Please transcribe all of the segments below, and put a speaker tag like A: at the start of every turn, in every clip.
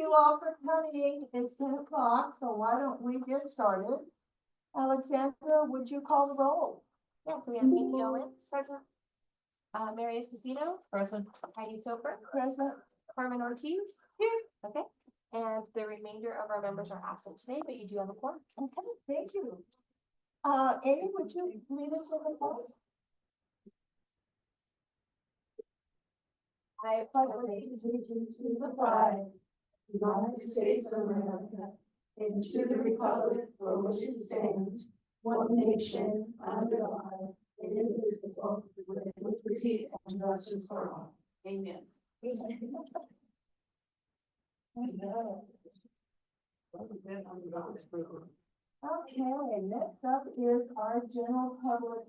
A: you all for coming. It's 10 o'clock, so why don't we get started? Alexandra, would you call the roll?
B: Yeah, so we have Amy Owens, present. Mary Esposito,
A: Present.
B: Heidi Soper,
A: Present.
B: Carmen Ortiz, here, okay. And the remainder of our members are absent today, but you do have a quorum.
A: Okay, thank you. Amy, would you lead us in the vote?
B: I
C: pledge allegiance to the flag of the United States of America and to the republic for which it stands, one nation, under God, indivisible, with liberty and justice for all. Amen.
A: Okay, next up is our general public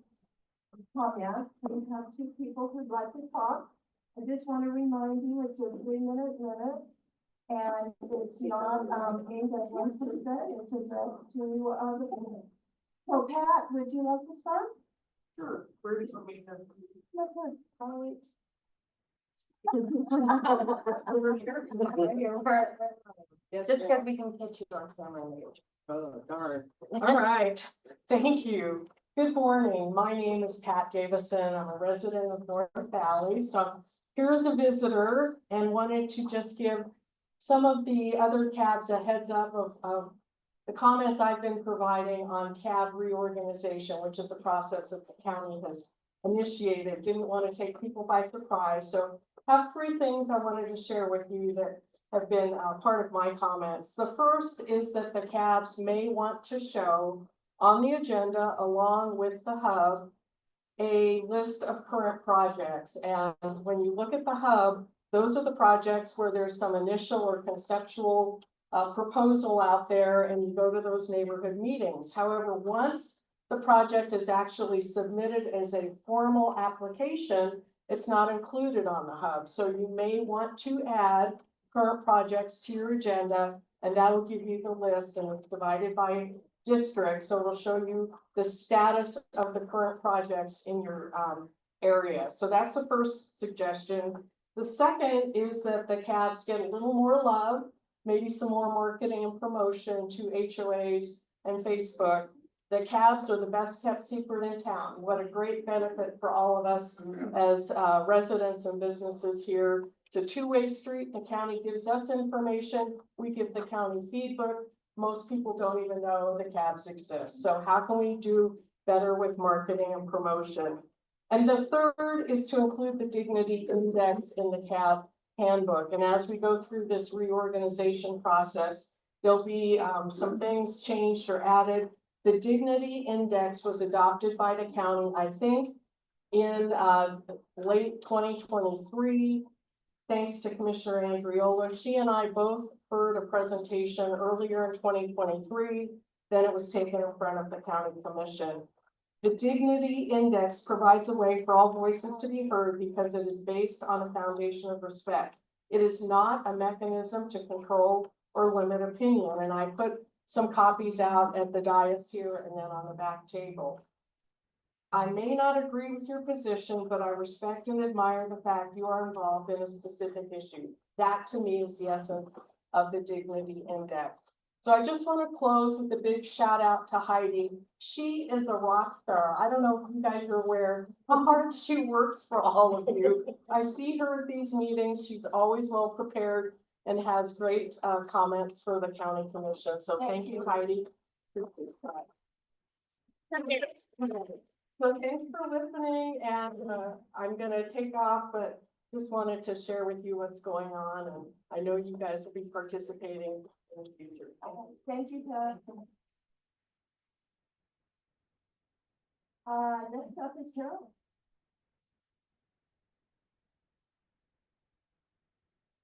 A: comment. We have two people who'd like to talk. I just want to remind you, it's a 3-minute limit. And it's not aimed at one person, it's addressed to the people. So Pat, would you like to start?
C: Sure. Where does it mean?
B: Just because we can catch you on camera later.
D: Oh, darn. All right. Thank you. Good morning. My name is Pat Davison. I'm a resident of North Valley. So I'm here as a visitor and wanted to just give some of the other cabs a heads up of the comments I've been providing on cab reorganization, which is a process that the county has initiated. Didn't want to take people by surprise. So I have 3 things I wanted to share with you that have been part of my comments. The first is that the cabs may want to show on the agenda, along with the hub, a list of current projects. And when you look at the hub, those are the projects where there's some initial or conceptual proposal out there, and you go to those neighborhood meetings. However, once the project is actually submitted as a formal application, it's not included on the hub. So you may want to add current projects to your agenda, and that will give you the list, and it's divided by district. So it'll show you the status of the current projects in your area. So that's the first suggestion. The second is that the cabs get a little more love, maybe some more marketing and promotion to HOAs and Facebook. The cabs are the best kept secret in town. What a great benefit for all of us as residents and businesses here. It's a 2-way street. The county gives us information. We give the county feedback. Most people don't even know the cabs exist. So how can we do better with marketing and promotion? And the third is to include the dignity index in the cab handbook. And as we go through this reorganization process, there'll be some things changed or added. The dignity index was adopted by the county, I think, in late 2023. Thanks to Commissioner Andriola. She and I both heard a presentation earlier in 2023. Then it was taken in front of the county commission. The dignity index provides a way for all voices to be heard because it is based on a foundation of respect. It is not a mechanism to control or limit opinion. And I put some copies out at the dais here and then on the back table. I may not agree with your position, but I respect and admire the fact you are involved in a specific issue. That to me is the essence of the dignity index. So I just want to close with a big shout out to Heidi. She is a rock star. I don't know if you guys are aware how hard she works for all of you. I see her at these meetings. She's always well prepared and has great comments for the county commission. So thank you, Heidi. So thanks for listening, and I'm gonna take off, but just wanted to share with you what's going on, and I know you guys will be participating in the future.
A: Thank you, Pat. Next up is Carol.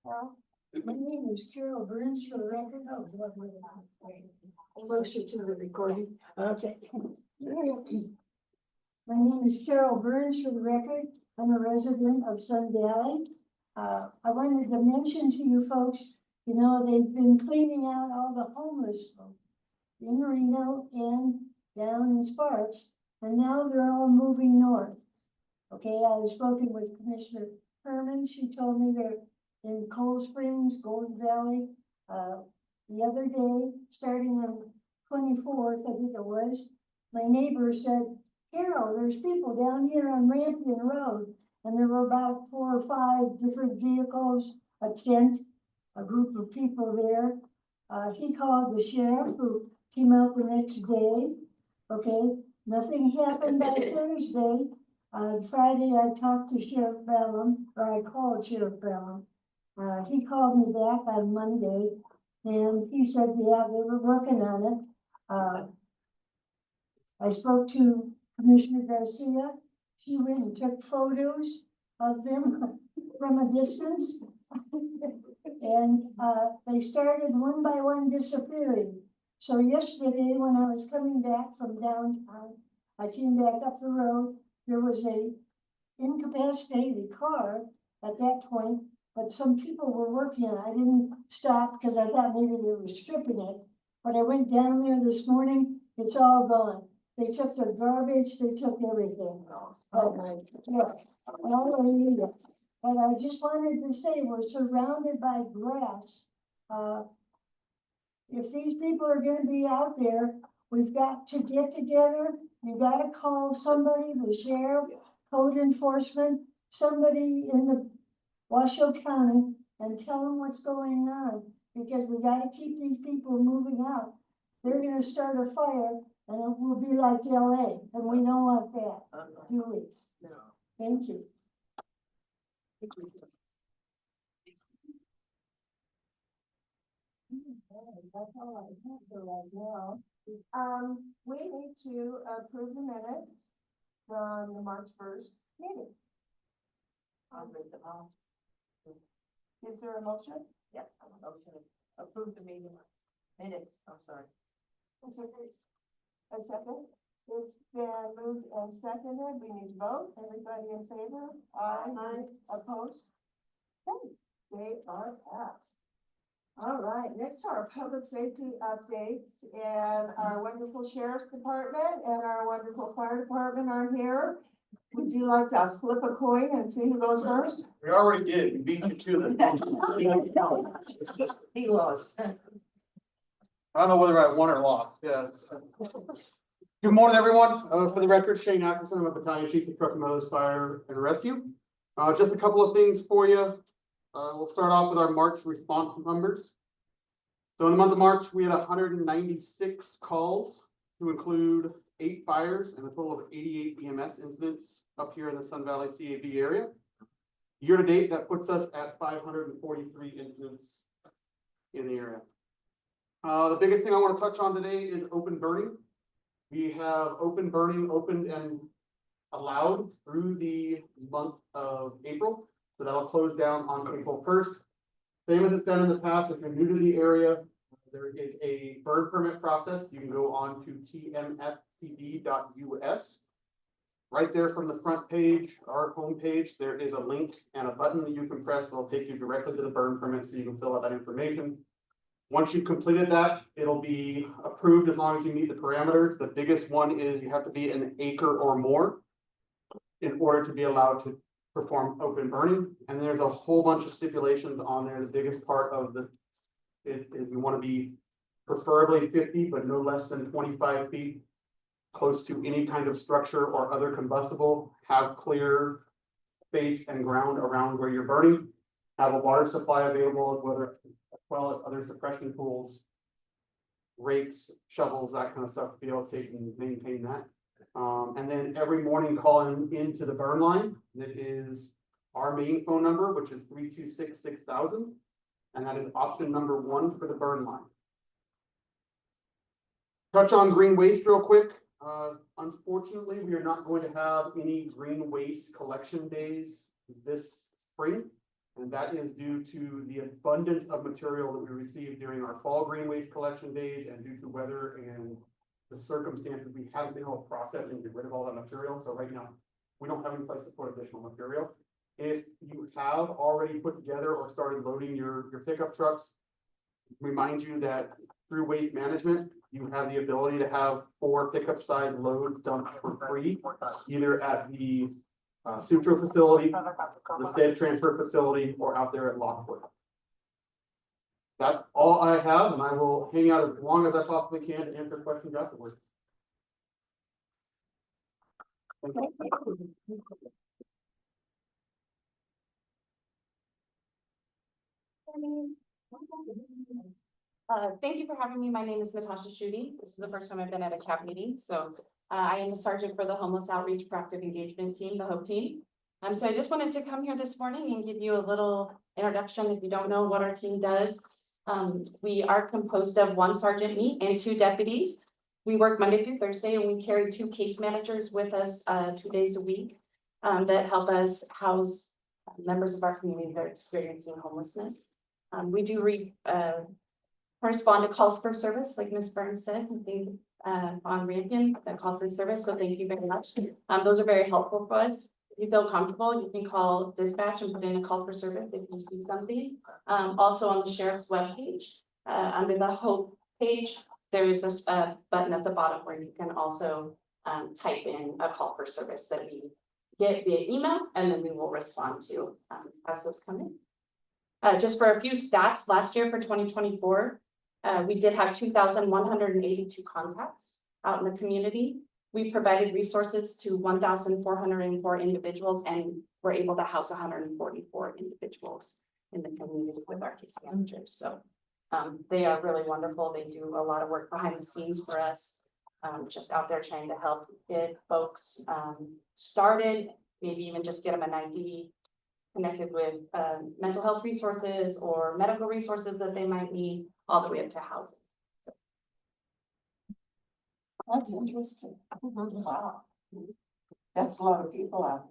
A: Carol?
C: My name is Carol Burns for the record. Oh, closer to the recording. Okay. My name is Carol Burns for the record. I'm a resident of Sun Valley. I wanted to mention to you folks, you know, they've been cleaning out all the homeless folks in Reno and down in Sparks, and now they're all moving north. Okay, I've spoken with Commissioner Herman. She told me they're in Cold Springs, Golden Valley, The other day, starting on 24th, I think it was, my neighbor said, Carol, there's people down here on Rampion Road. And there were about 4 or 5 different vehicles, a tent, a group of people there. He called the sheriff, who came out the next day. Okay, nothing happened by Thursday. Friday, I talked to Sheriff Bellum, or I called Sheriff Bellum. He called me back on Monday, and he said, yeah, they were working on it. I spoke to Commissioner Garcia. She went and took photos of them from a distance. And they started one by one disappearing. So yesterday, when I was coming back from downtown, I came back up the road. There was a incapacitated car at that point, but some people were working on it. I didn't stop because I thought maybe they were stripping it. But I went down there this morning, it's all gone. They took their garbage, they took everything. Oh, yeah. Hallelujah. And I just wanted to say, we're surrounded by grass. If these people are gonna be out there, we've got to get together. You gotta call somebody, the sheriff, code enforcement, somebody in the Washoe County, and tell them what's going on. Because we gotta keep these people moving out. They're gonna start a fire and it will be like LA, and we don't want that, do we?
D: No.
C: Thank you.
A: Okay, that's all I have for right now. We need to approve the minutes from the March 1st meeting.
E: I'll read them all.
A: Is there a motion?
E: Yep, I'm a motion to approve the meeting minutes, I'm sorry.
A: Is there a second? It's been moved and seconded. We need to vote. Everybody in favor? Aye. Opposed? Okay, they are passed. All right, next are our public safety updates, and our wonderful sheriff's department and our wonderful fire department are here. Would you like to flip a coin and see who goes first?
F: We already did, we beat you to the.
E: He lost.
F: I don't know whether I won or lost, yes. Good morning, everyone. For the record, Shane Atkinson, I'm a battalion chief of Truckee Meadows Fire and Rescue. Just a couple of things for you. We'll start off with our March response numbers. So in the month of March, we had 196 calls to include 8 fires and a total of 88 EMS incidents up here in the Sun Valley CAB area. Year to date, that puts us at 543 incidents in the area. The biggest thing I want to touch on today is open burning. We have open burning opened and allowed through the month of April. So that'll close down on April 1st. Same as it's done in the past. If you're new to the area, there is a burn permit process. You can go on to tmfpd.us. Right there from the front page, our home page, there is a link and a button that you can press. It'll take you directly to the burn permit so you can fill out that information. Once you've completed that, it'll be approved as long as you meet the parameters. The biggest one is you have to be an acre or more in order to be allowed to perform open burning. And there's a whole bunch of stipulations on there. The biggest part of it is we want to be preferably 50, but no less than 25 feet close to any kind of structure or other combustible, have clear space and ground around where you're burning, have a water supply available, whether as well as other suppression tools, rakes, shovels, that kind of stuff to be able to take and maintain that. And then every morning calling into the burn line, that is our main phone number, which is 326-6000. And that is option number 1 for the burn line. Touch on green waste real quick. Unfortunately, we are not going to have any green waste collection days this spring. And that is due to the abundance of material that we received during our fall green waste collection days, and due to weather and the circumstances, we haven't been able to process and get rid of all that material. So right now, we don't have any place to put additional material. If you have already put together or started loading your pickup trucks, remind you that through waste management, you have the ability to have 4 pickup side loads done for free, either at the Sutro facility, the state transfer facility, or out there at Lockwood. That's all I have, and I will hang out as long as I possibly can to answer questions afterwards. Thank you.
B: Thank you for having me. My name is Natasha Schutte. This is the first time I've been at a CAP meeting, so I am the sergeant for the Homeless Outreach Proactive Engagement Team, the HOPE team. So I just wanted to come here this morning and give you a little introduction if you don't know what our team does. We are composed of 1 sergeant me and 2 deputies. We work Monday through Thursday, and we carry 2 case managers with us 2 days a week that help us house members of our community that are experiencing homelessness. We do respond to calls for service, like Ms. Burns said, on Rankin, that call for service, so thank you very much. Those are very helpful for us. If you feel comfortable, you can call dispatch and put in a call for service if you see something. Also on the sheriff's webpage, under the HOPE page, there is a button at the bottom where you can also type in a call for service that we get via email, and then we will respond to as those come in. Just for a few stats, last year for 2024, we did have 2,182 contacts out in the community. We provided resources to 1,404 individuals, and were able to house 144 individuals in the community with our case managers. So they are really wonderful. They do a lot of work behind the scenes for us, just out there trying to help get folks started, maybe even just get them an ID, connected with mental health resources or medical resources that they might need, all the way up to housing.
C: That's interesting. Wow. That's a lot of people out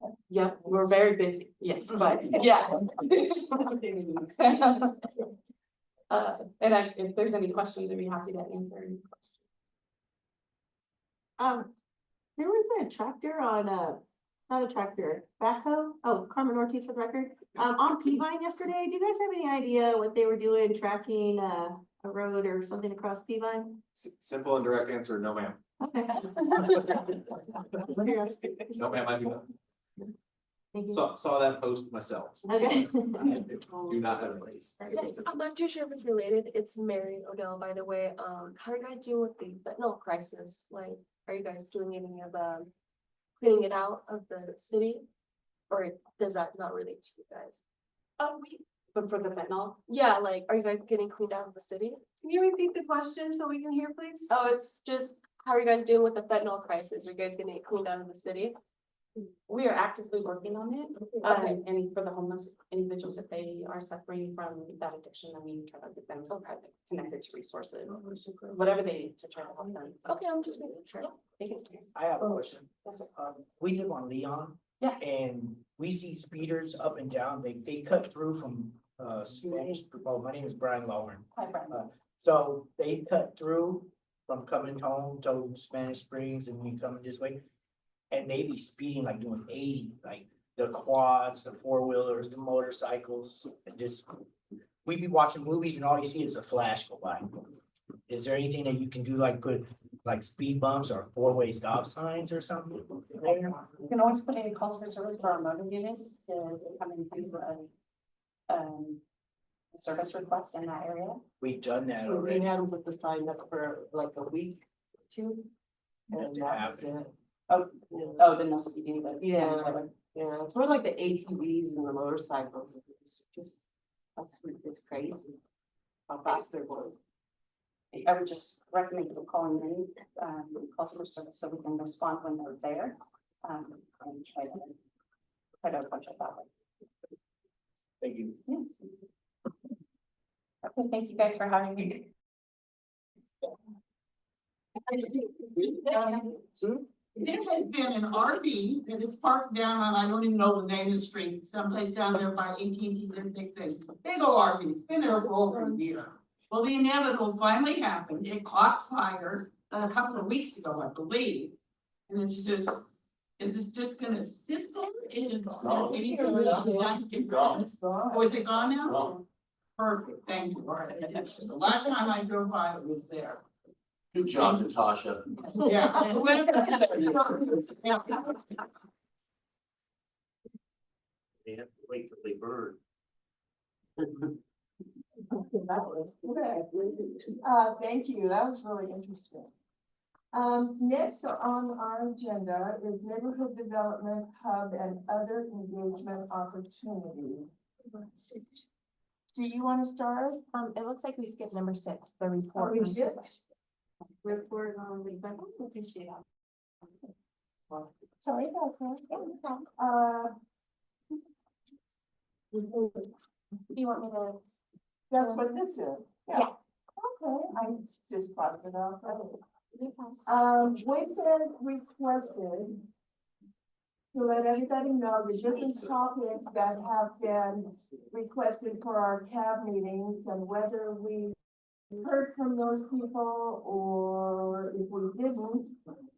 C: there.
B: Yep, we're very busy, yes, but yes. And if there's any questions, I'd be happy to answer any questions.
E: There was a tractor on not a tractor, backhoe. Oh, Carmen Ortiz for the record. On Peavine yesterday. Do you guys have any idea what they were doing, tracking a road or something across Peavine?
G: Simple and direct answer, no ma'am.
E: Okay.
G: No ma'am, I do not.
E: Thank you.
G: Saw that post myself.
E: Okay.
G: Do not have a place.
H: Yes, I'm not too sure if it's related. It's Mary Odell, by the way. How are you guys doing with the fentanyl crisis? Like, are you guys doing any of cleaning it out of the city? Or does that not relate to you guys?
B: But for the fentanyl,
H: Yeah, like, are you guys getting cleaned out of the city?
E: Can you repeat the question so we can hear, please?
H: Oh, it's just, how are you guys doing with the fentanyl crisis? Are you guys getting it cleaned out of the city?
B: we are actively working on it.
H: Okay.
B: And for the homeless individuals, if they are suffering from that addiction, then we try to get them connected to resources, whatever they need to try to help them.
H: Okay, I'm just making sure.
B: Thank you.
I: I have a question.
B: Yes, sir.
I: We live on Leon
B: Yes.
I: and we see speeders up and down. They cut through from Spanish. Well, my name is Brian Lowen.
B: Hi, Brian.
I: So they cut through from coming home to Spanish Springs and we coming this way. And they be speeding like doing 80, like the quads, the 4-wheelers, the motorcycles, and just. We be watching movies and all you see is a flash go by. Is there anything that you can do, like put like speed bumps or 4-way stop signs or something?
B: You can always put in calls for service for our motor units, if they come in for a service request in that area.
I: We've done that
D: We
I: already.
D: had them put the sign up for like a week, two. And that was it.
B: Oh, then no speeding, but.
D: Yeah, yeah, it's more like the ATVs and the motorcycles. It's just, it's crazy. How fast they're going.
B: I would just recommend you calling in, customer service, so we can respond when they're there. And try to approach it that way.
I: Thank you.
B: Yeah. Okay, thank you guys for having me.
J: There has been an RV that is parked down on, I don't even know the name of the street, someplace down there by AT&T, their big thing. Big old RV, it's been there for over a year. Well, the inevitable finally happened, it caught fire a couple of weeks ago, I believe. And it's just, is it just gonna sit there? Is there anything done? It's gone. Oh, is it gone now?
G: Gone.
J: Perfect, thank you, Laura. The last time I drove by, it was there.
G: Good job, Natasha.
J: Yeah.
G: They have to wait till they burn.
A: That was good. Thank you, that was really interesting. Next on our agenda is Neighborhood Development Hub and other engagement opportunities. Do you want to start?
B: It looks like we skipped number 6, the
A: Or
B: report.
A: we
B: on
A: should?
B: progress. Report on the events, appreciate it.
A: Sorry about that.
B: Do you want me to?
A: That's what this is.
B: Yeah.
A: Okay, I just thought it out.
B: You pass.
A: We've been requested to let everybody know the different topics that have been requested for our CAB meetings and whether we heard from those people or if we didn't.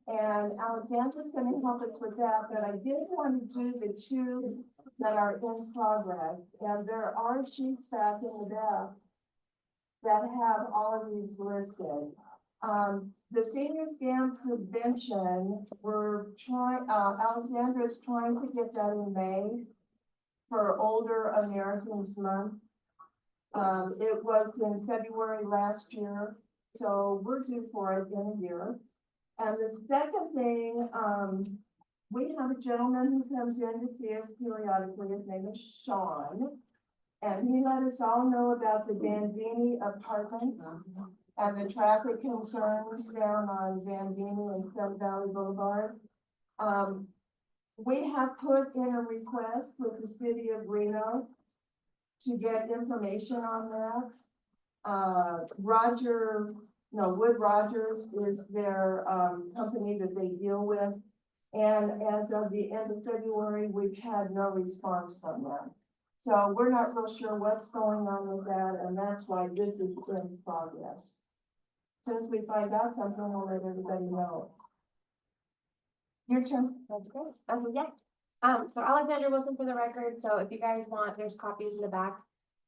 A: And Alexandra's gonna help us with that, but I did want to do the 2 that are in progress. And there are sheets back in the back that have all of these listed. The senior scam prevention, we're trying, Alexandra's trying to get that in May for Older Americans Month. It was in February last year, so we're due for it in a year. And the second thing, we have a gentleman who comes in to see us periodically. His name is Sean. And he let us all know about the Dandini apartments and the traffic concerns down on Dandini and Sun Valley Boulevard. We have put in a request with the city of Reno to get information on that. Wood Rogers is their company that they deal with. And as of the end of February, we've had no response from them. So we're not real sure what's going on with that, and that's why this is in progress. As soon as we find out something, we'll let everybody know. Your turn.
B: That's great. Yeah. So Alexandra Wilson for the record. So if you guys want, there's copies in the back.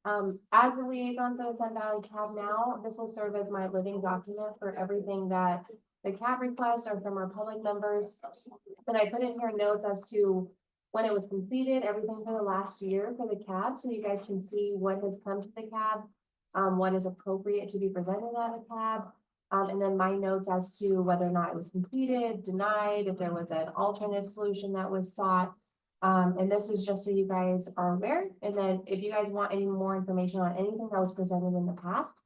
B: As the liaison for the Sun Valley CAB now, this will serve as my living document for everything that the CAB requests or from our public members. And I put in here notes as to when it was completed, everything for the last year for the CAB, so you guys can see what has come to the CAB, what is appropriate to be presented at a CAB. And then my notes as to whether or not it was completed, denied, if there was an alternative solution that was sought. And this is just so you guys are aware. And then if you guys want any more information on anything that was presented in the past,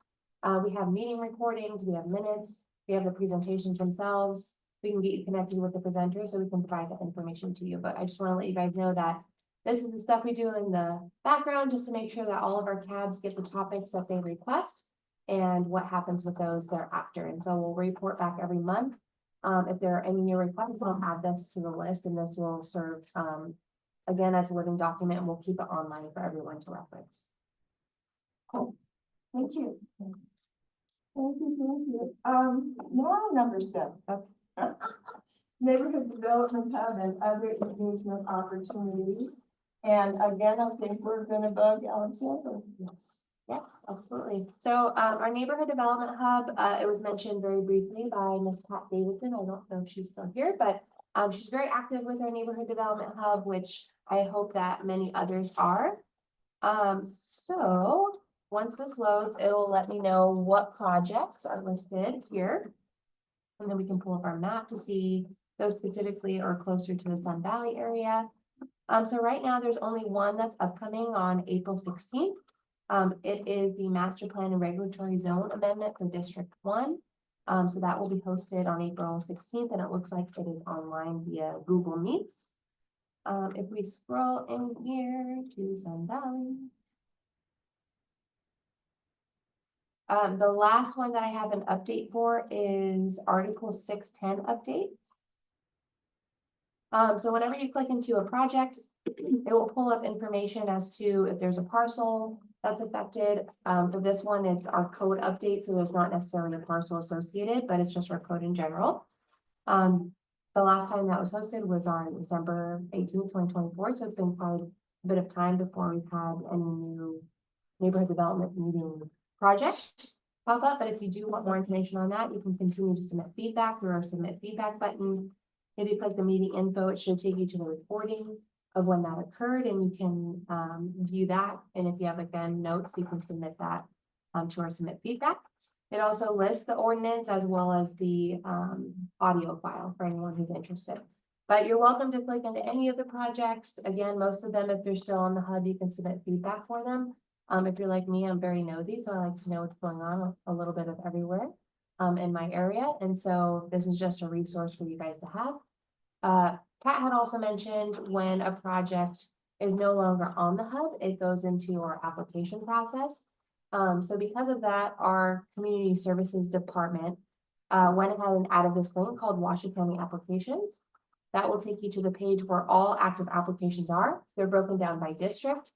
B: we have meeting recordings, we have minutes, we have the presentations themselves. We can get you connected with the presenter so we can provide that information to you. But I just want to let you guys know that this is the stuff we do in the background just to make sure that all of our CABs get the topics that they request and what happens with those thereafter. And so we'll report back every month. If there are any new requests, we'll add this to the list, and this will serve again as a living document, and we'll keep it online for everyone to reference.
A: Cool. Thank you. Thank you. Now number 7. Neighborhood Development Hub and other engagement opportunities. And again, I think we're gonna bug Alexandra.
B: Yes, absolutely. So our neighborhood development hub, it was mentioned very briefly by Ms. Pat Davidson. I don't know if she's still here, but she's very active with our neighborhood development hub, which I hope that many others are. So once this loads, it'll let me know what projects are listed here. And then we can pull up our map to see those specifically or closer to the Sun Valley area. So right now there's only one that's upcoming on April 16th. It is the Master Plan and Regulatory Zone Amendment for District 1. So that will be hosted on April 16th, and it looks like it is online via Google Meets. If we scroll in here to Sun Valley. The last one that I have an update for is Article 610 update. So whenever you click into a project, it will pull up information as to if there's a parcel that's affected. For this one, it's our code update, so there's not necessarily a parcel associated, but it's just our code in general. The last time that was hosted was on December 18th, 2024, so it's been quite a bit of time before we've had any new neighborhood development meeting projects pop up. But if you do want more information on that, you can continue to submit feedback through our submit feedback button. If you click the meeting info, it should take you to the recording.
K: of when that occurred, and you can, view that. And if you have, again, notes, you can submit that, to our submit feedback. It also lists the ordinance as well as the, audio file for anyone who's interested. But you're welcome to click into any of the projects. Again, most of them, if they're still on the hub, you can submit feedback for them. If you're like me, I'm very nosy, so I like to know what's going on a little bit of everywhere in my area. And so this is just a resource for you guys to have. Pat had also mentioned when a project is no longer on the hub, it goes into our application process. So because of that, our community services department went ahead and added this link called Washoe County Applications. That will take you to the page where all active applications are. They're broken down by district,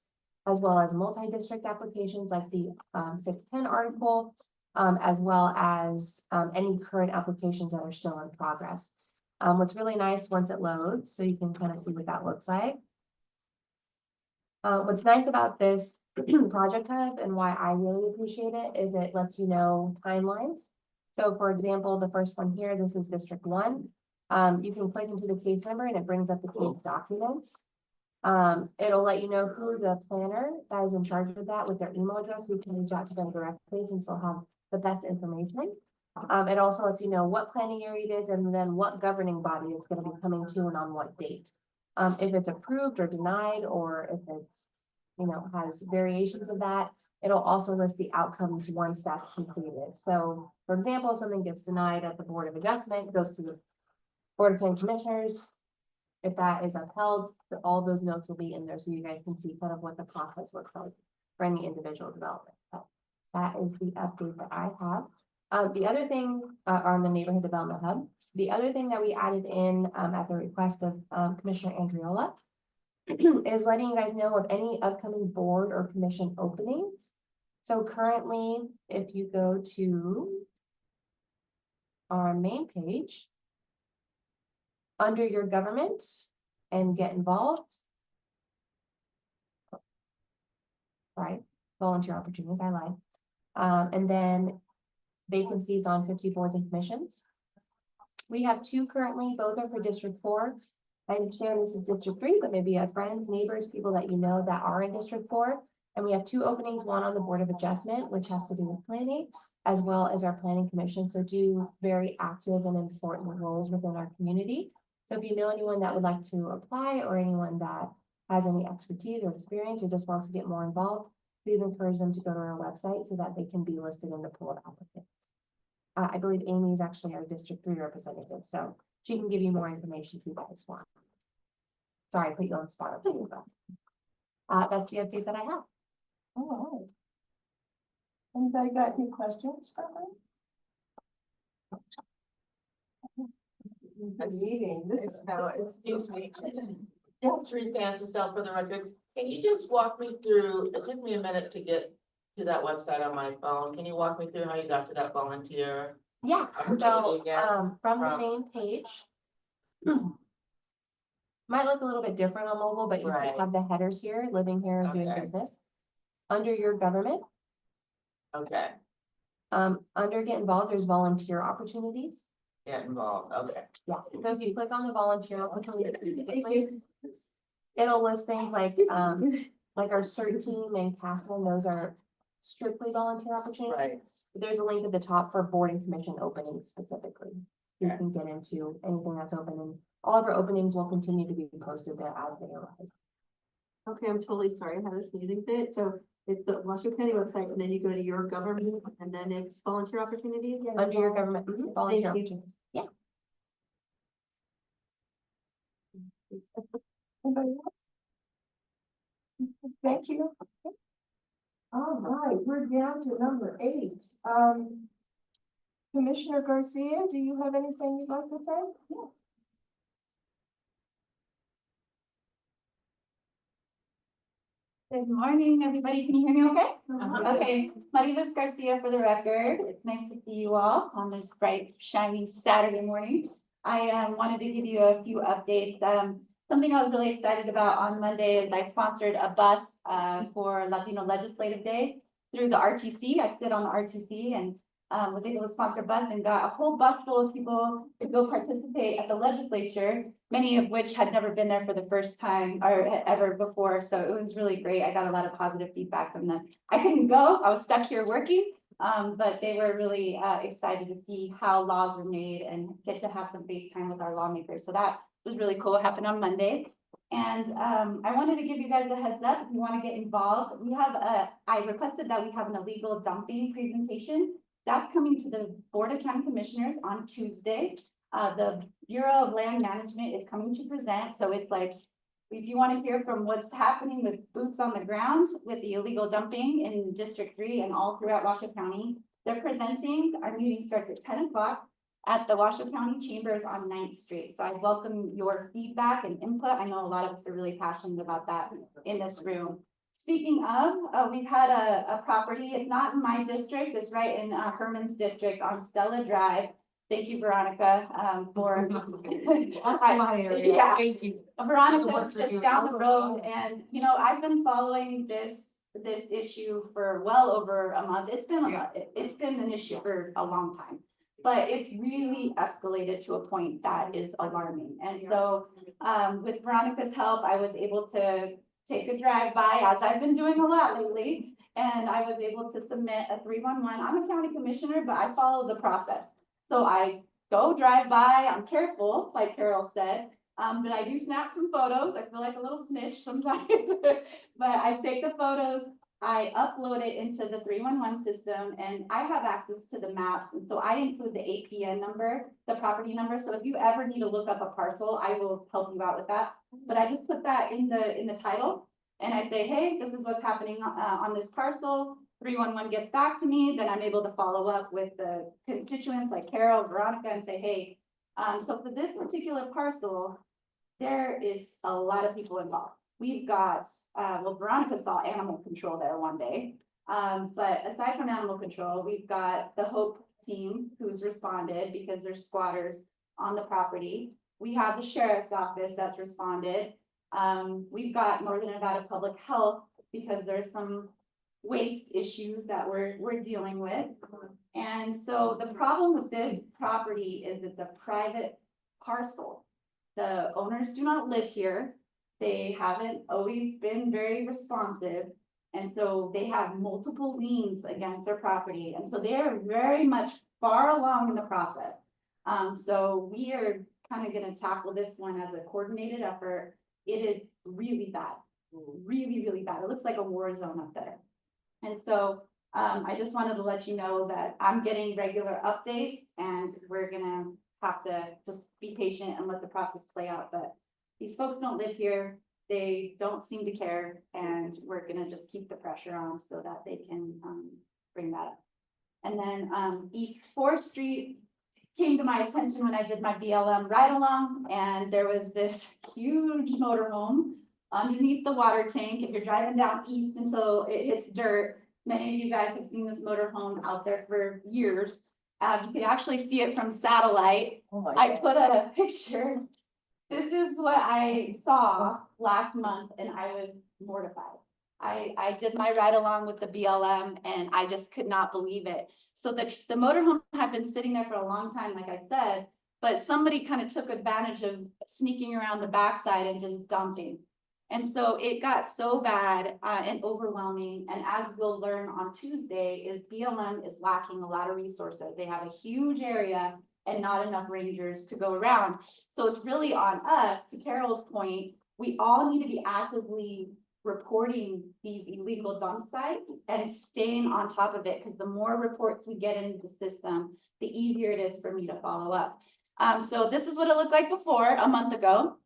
K: as well as multi-district applications like the 610 article, as well as any current applications that are still in progress. What's really nice once it loads, so you can kind of see what that looks like. What's nice about this project hub and why I really appreciate it is it lets you know timelines. So for example, the first one here, this is District 1. You can click into the case number and it brings up the case documents. It'll let you know who the planner that is in charge of that with their email address, so you can reach out to them directly since they'll have the best information. It also lets you know what planning area it is and then what governing body it's going to be coming to and on what date. If it's approved or denied, or if it's, has variations of that, it'll also list the outcomes once that's completed. So for example, if something gets denied at the Board of Adjustment, it goes to the Board of County Commissioners. If that is upheld, all those notes will be in there so you guys can see kind of what the process looks like for any individual development. So that is the update that I have. The other thing on the Neighborhood Development Hub, the other thing that we added in at the request of Commissioner Andriola is letting you guys know of any upcoming board or commission openings. So currently, if you go to our main page, under your government and get involved. Right, volunteer opportunities, I lied. And then vacancies on 50 boards and commissions. We have 2 currently, both are for District 4. I understand this is District 3, but maybe you have friends, neighbors, people that you know that are in District 4. And we have 2 openings, one on the Board of Adjustment, which has to do with planning, as well as our planning commission. So 2 very active and important roles within our community. So if you know anyone that would like to apply or anyone that has any expertise or experience or just wants to get more involved, please encourage them to go to our website so that they can be listed in the pool of applicants. I believe Amy is actually our District 3 representative, so she can give you more information if you guys want. Sorry, I put you on the spot. But that's the update that I have.
A: All right. Anybody got any questions for me?
J: Excuse me. Yes, Teresa Antistel for the record. Can you just walk me through, it took me a minute to get to that website on my phone. Can you walk me through how you got to that volunteer?
K: Yeah, so
J: opportunity again?
K: from the main page. Might look a little bit different on mobile, but you
J: Right.
K: have the headers here, living here and doing
J: Okay.
K: business. Under your government,
J: Okay,
K: under get involved, there's volunteer opportunities.
J: get involved, okay.
K: Yeah, so if you click on the volunteer opportunity, it'll list things like our CERT team and CASA, those are strictly volunteer opportunities.
J: Right.
K: There's a link at the top for board and commission openings specifically. You
J: Okay.
K: can get into anything that's open, and all of our openings will continue to be posted there as they arrive.
E: Okay, I'm totally sorry, I had a sneezing fit, so it's the Washoe County website, and then you go to your government, and then it's volunteer opportunities?
K: Under your government, volunteer
E: Thank you.
K: opportunities. Yeah.
A: Anybody else? Thank you. All right, we're down to number 8. Commissioner Garcia, do you have anything you'd like to say? Yeah.
L: Good morning, everybody. Can you hear me okay? Okay, Maribel Garcia for the record. It's nice to see you all on this bright, shiny Saturday morning. I wanted to give you a few updates. Something I was really excited about on Monday is I sponsored a bus for Latino Legislative Day through the RTC. I sit on the RTC, and was able to sponsor a bus and got a whole bus full of people to go participate at the legislature, many of which had never been there for the first time or ever before. So it was really great. I got a lot of positive feedback from them. I couldn't go, I was stuck here working, but they were really excited to see how laws were made and get to have some face time with our lawmakers. So that was really cool. It happened on Monday. And I wanted to give you guys a heads up, if you want to get involved, I requested that we have an illegal dumping presentation. That's coming to the Board of County Commissioners on Tuesday. The Bureau of Land Management is coming to present, so it's like, if you want to hear from what's happening with boots on the ground with the illegal dumping in District 3 and all throughout Washoe County, they're presenting. Our meeting starts at 10 o'clock at the Washoe County Chambers on 9th Street. So I welcome your feedback and input. I know a lot of us are really passionate about that in this room. Speaking of, we've had a property, it's not in my district, it's right in Herman's district on Stella Drive. Thank you, Veronica, for.
D: That's my area.
L: Yeah.
D: Thank you.
L: Veronica's just down the road, and you know, I've been following this issue for well over a month. It's been an issue for a long time. But it's really escalated to a point that is alarming. And so with Veronica's help, I was able to take a drive by, as I've been doing a lot lately. And I was able to submit a 311. I'm a county commissioner, but I follow the process. So I go drive by, I'm careful, like Carol said, but I do snap some photos. I feel like a little snitch sometimes, but I take the photos. I upload it into the 311 system and I have access to the maps. And so I include the APN number, the property number. So if you ever need to look up a parcel, I will help you out with that. But I just put that in the title and I say, hey, this is what's happening on this parcel. 311 gets back to me, then I'm able to follow up with the constituents like Carol, Veronica, and say, hey, so for this particular parcel, there is a lot of people involved. We've got, well, Veronica saw animal control there one day. But aside from animal control, we've got the Hope team who's responded because there's squatters on the property. We have the sheriff's office that's responded. We've got Northern Nevada Public Health because there's some waste issues that we're dealing with. And so the problem with this property is it's a private parcel. The owners do not live here. They haven't always been very responsive. And so they have multiple liens against their property. And so they are very much far along in the process. So we are kind of going to tackle this one as a coordinated effort. It is really bad, really, really bad. It looks like a war zone up there. And so I just wanted to let you know that I'm getting regular updates and we're going to have to just be patient and let the process play out. But these folks don't live here. They don't seem to care. And we're going to just keep the pressure on so that they can bring that up. And then East 4th Street came to my attention when I did my BLM ride along. And there was this huge motorhome underneath the water tank. If you're driving down east until it hits dirt, many of you guys have seen this motorhome out there for years. You can actually see it from satellite. I put a picture. This is what I saw last month and I was mortified. I did my ride along with the BLM and I just could not believe it. So the motorhome had been sitting there for a long time, like I said, but somebody kind of took advantage of sneaking around the backside and just dumping. And so it got so bad and overwhelming. And as we'll learn on Tuesday is BLM is lacking a lot of resources. They have a huge area and not enough rangers to go around. So it's really on us, to Carol's point, we all need to be actively reporting these illegal dump sites and staying on top of it, because the more reports we get into the system, the easier it is for me to follow up. So this is what it looked like before, a month ago.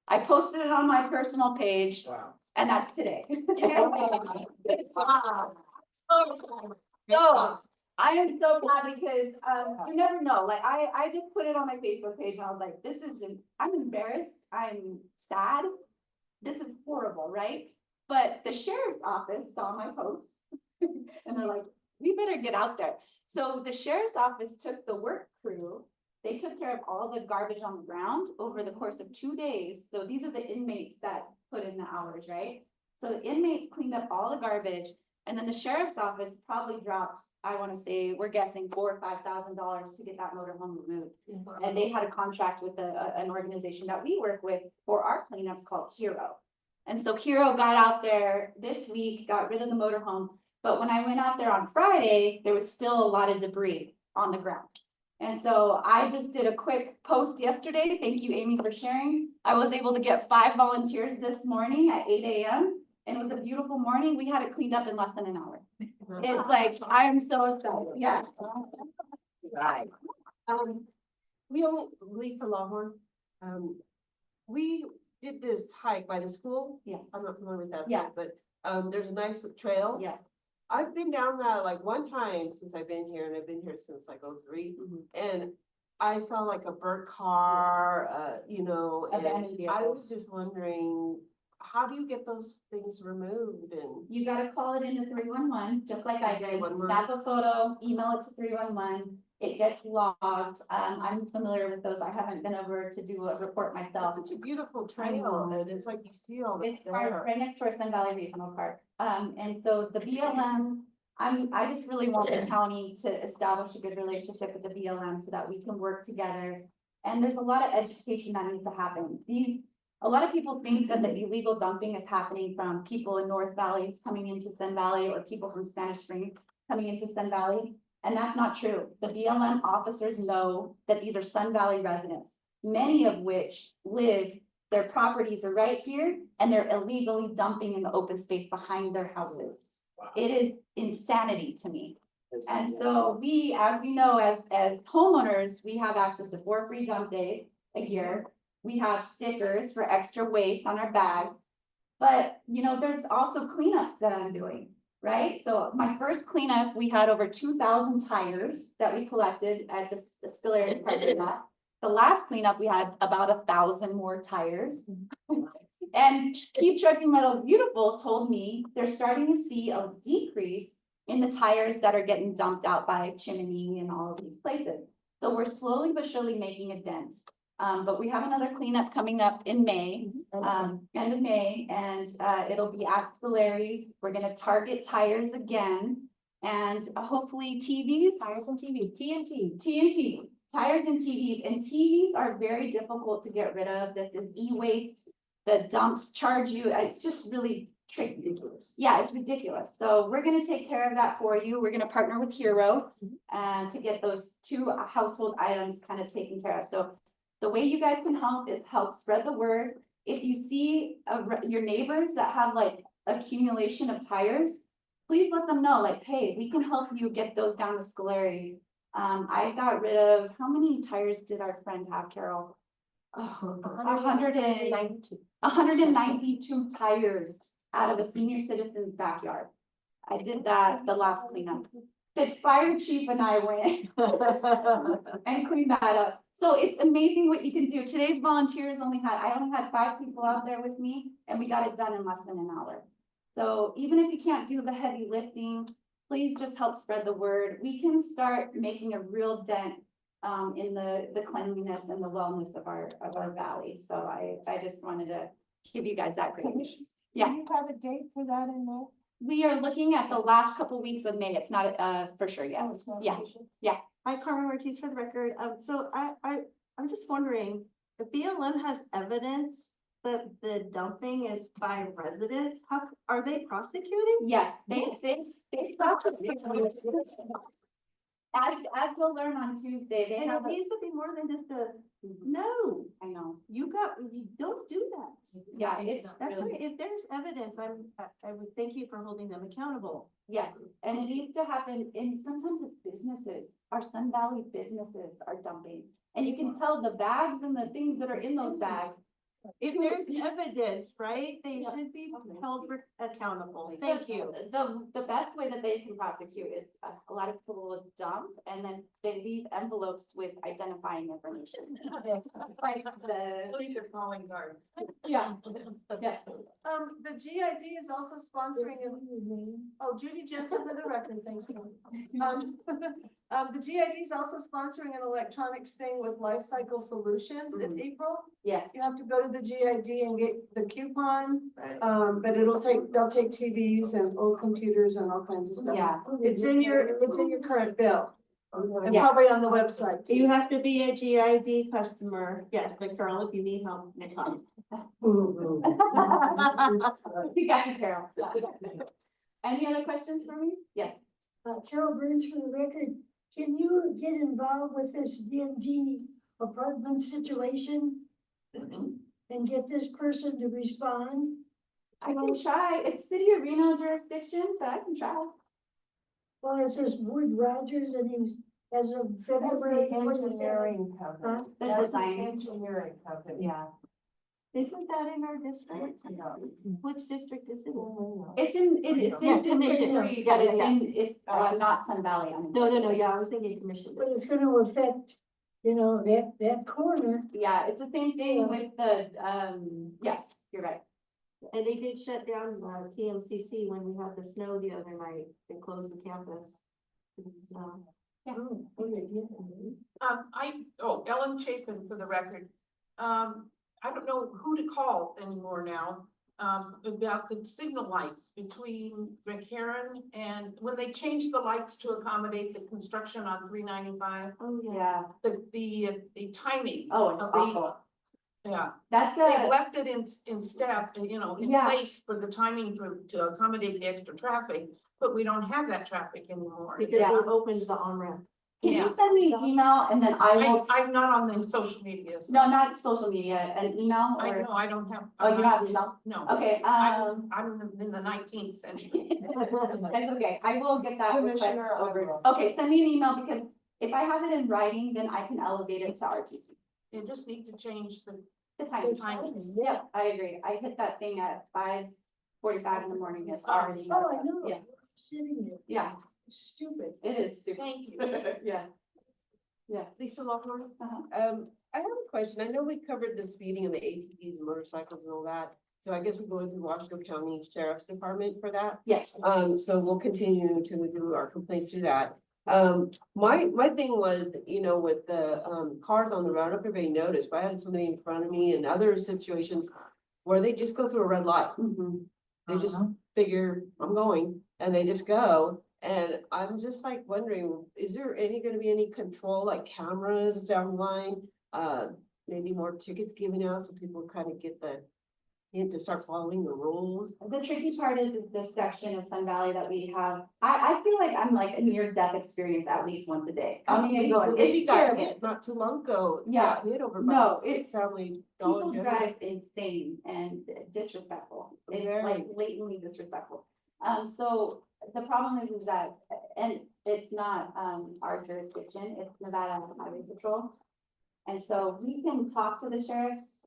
L: I posted it on my personal page.
I: Wow.
L: And that's today. So I am so glad because you never know. Like I just put it on my Facebook page and I was like, this isn't, I'm embarrassed. I'm sad. This is horrible, right? But the sheriff's office saw my post and they're like, we better get out there. So the sheriff's office took the work crew. They took care of all the garbage on the ground over the course of 2 days. So these are the inmates that put in the hours, right? So the inmates cleaned up all the garbage. And then the sheriff's office probably dropped, I wanna say, we're guessing $4,000 or $5,000 to get that motorhome removed. And they had a contract with an organization that we work with for our cleanups called Hero. And so Hero got out there this week, got rid of the motorhome, but when I went out there on Friday, there was still a lot of debris on the ground. And so I just did a quick post yesterday. Thank you, Amy, for sharing. I was able to get 5 volunteers this morning at 8 a.m. And it was a beautiful morning. We had it cleaned up in less than an hour. It's like, I am so excited. Yeah.
A: Right. Lisa Lawhorn, we did this hike by the school.
L: Yeah.
A: I'm not familiar with that.
L: Yeah.
A: site, But, there's a nice trail.
L: Yes.
A: I've been down that like one time since I've been here, and I've been here since like '03, and I saw like a burnt car, you know, and
L: Abandoned
A: I
L: vehicles.
A: was just wondering, how do you get those things removed and?
L: You gotta call it into 311, just like I did.
A: 311.
L: Snap a photo, email it to 311. It gets logged. I'm familiar with those. I haven't been over to do a report myself.
A: Such a beautiful
L: I
A: trail,
L: know.
A: and it's like you see all
L: It's
A: this
L: right,
A: there.
L: right next to our Sun Valley Regional Park. And so the BLM, I just really want the county to establish a good relationship with the BLM so that we can work together. And there's a lot of education that needs to happen. A lot of people think that the illegal dumping is happening from people in North Valleys coming into Sun Valley or people from Spanish Springs coming into Sun Valley. And that's not true. The BLM officers know that these are Sun Valley residents, many of which their properties are right here and they're illegally dumping in the open space behind their houses. It is insanity to me. And so we, as we know, as homeowners, we have access to 4 free dump days a year. We have stickers for extra waste on our bags. But, you know, there's also cleanups that I'm doing, right? So my first cleanup, we had over 2,000 tires that we collected at the Stillarius parking lot. The last cleanup, we had about 1,000 more tires. And Keep Trucking Metals Beautiful told me they're starting to see a decrease in the tires that are getting dumped out by Chimney and all of these places. So we're slowly but surely making a dent. But we have another cleanup coming up in May, end of May, and it'll be at Stillarius. We're gonna target tires again and hopefully TVs.
K: Tires and TVs, TNT.
L: TNT, tires and TVs are very difficult to get rid of. This is e-waste. The dumps charge you, it's just really tricky. Yeah, it's ridiculous. So we're gonna take care of that for you. We're gonna partner with Hero and to get those 2 household items kind of taken care of. So the way you guys can help is help spread the word. If you see your neighbors that have like accumulation of tires, please let them know, like, hey, we can help you get those down to Stillarius. I got rid of, how many tires did our friend have, Carol? 192 tires out of a senior citizen's backyard. I did that the last cleanup. The fire chief and I went and cleaned that up. So it's amazing what you can do. Today's volunteers I only had 5 people out there with me and we got it done in less than an hour. So even if you can't do the heavy lifting, please just help spread the word. We can start making a real dent in the cleanliness and the wellness of our valley. So I just wanted to give you guys that great news. Yeah.
C: Do you have a date for that in May?
L: We are looking at the last couple weeks of May. It's not for sure yet.
C: Oh, it's not
L: Yeah.
C: official?
E: Hi, Carmen Ortiz for the record. So I'm just wondering, if BLM has evidence that the dumping is by residents, how, are they prosecuting?
L: Yes,
E: Yes.
L: they prosecute. As we'll learn on Tuesday, they
E: And
L: have.
E: it needs to be more than just no,
L: I know.
E: you don't do that.
L: Yeah, it's
E: That's
L: really-
E: right. If there's evidence, I would thank you for holding them accountable.
L: Yes, and it needs to happen, and sometimes it's businesses, our Sun Valley businesses are dumping. And you can tell the bags and the things that are in those bags.
E: If there's evidence, right, they should be held accountable. Thank you.
L: The best way that they can prosecute is a lot of people will dump and then they leave envelopes with identifying information. Like
A: Leave their calling card.
L: yeah, yes.
A: The GID is also sponsoring, Judy Jensen for the record, thanks. The GID is also sponsoring an electronics thing with Life Cycle Solutions in April.
L: Yes.
A: You have to go to with the GID and get the coupon.
E: Right.
A: But they'll take TVs and old computers and all kinds of stuff.
L: Yeah.
A: It's in your current bill. And
L: Yeah.
A: probably on the website too.
E: You have to be a GID customer. Yes, but Carol, if you need help, next time.
L: We got you, Carol. Any other questions for me? Yes.
C: Carol Burns for the record, can you get involved with this DMD apartment situation? And get this person to respond?
L: I can try. It's city of Reno jurisdiction, but I can try.
C: Well, it says Wood Rogers and he's, as of February.
A: Engineering
C: Huh?
A: company.
L: The
A: That's the
L: design.
A: engineering company.
L: Yeah.
E: Isn't that in our district? Which district is it in?
L: It's in
E: Yeah,
L: District
E: commission.
L: 3,
E: Yeah,
L: but
E: yeah,
L: it's
E: yeah.
L: it's not Sun Valley.
E: No, yeah, I was thinking commission.
C: But it's gonna affect, you know, that corner.
L: Yeah, it's the same thing with the, yes, you're right.
E: And they did shut down TMCC when we had the snow the other night. They closed the campus. So,
J: Ellen Chapin for the record. I don't know who to call anymore now, about the signal lights between McCarran and when they changed the lights to accommodate the construction on 395.
E: oh, yeah.
L: Yeah.
J: The timing.
L: Oh, it's
J: of the-
L: awful.
J: Yeah,
L: That's
J: they've
L: a,
J: left it in step, in
L: Yeah.
J: place for the timing to accommodate the extra traffic, but we don't have that traffic anymore.
E: Because
L: Yeah.
E: it opens the on-ramp.
L: can
J: Yeah.
L: you send me an email and then I will,
J: I'm not on the social media. so
L: no, not social media, an email
J: I
L: or,
J: know, I don't have.
L: oh, you don't have email?
J: No.
L: Okay,
J: I'm in the 19th century.
L: that's okay, I will get that request
A: Commissioner, I
L: over.
A: will.
L: Okay, send me an email because if I have it in writing, then I can elevate it to RTC.
J: You just need to change the
L: The time.
J: timing.
L: Yeah, I agree. I hit that thing at 5:45 in the morning. It's already.
C: Oh, I know.
L: Yeah,
C: Sitting there,
L: yeah,
C: stupid.
L: it is stupid.
J: Thank you.
L: Yes. Yeah.
M: Lisa Lockhorn,
L: Uh-huh.
M: I have a question. I know we covered the speeding and the ATVs and motorcycles and all that. So I guess we're going through Washoe County Sheriff's Department for that.
L: Yes.
M: So we'll continue to do our complaints through that. My thing was, you know, with the, cars on the road, I don't know if everybody noticed, but I had somebody in front of me and other situations where they just go through a red light. They just figure, I'm going, and they just go. And I'm just like wondering, is there gonna be any control, like cameras down the line? Maybe more tickets given out so people kind of get the hint to start following the rules?
L: The tricky part is this section of Sun Valley that we have. I feel like I'm like a near-death experience at least once a day. Coming and
M: The
L: going.
M: lady
L: It's
M: got
L: terrible.
M: hit not too long ago.
L: Yeah.
M: Got hit over.
L: No,
M: by
L: it's-
M: Family.
L: People
M: Dollar General.
L: drive insane and disrespectful. It's
M: Very.
L: like blatantly disrespectful. So the problem is that, and it's not, our jurisdiction, it's Nevada Highway Patrol. And so we can talk to the sheriff's,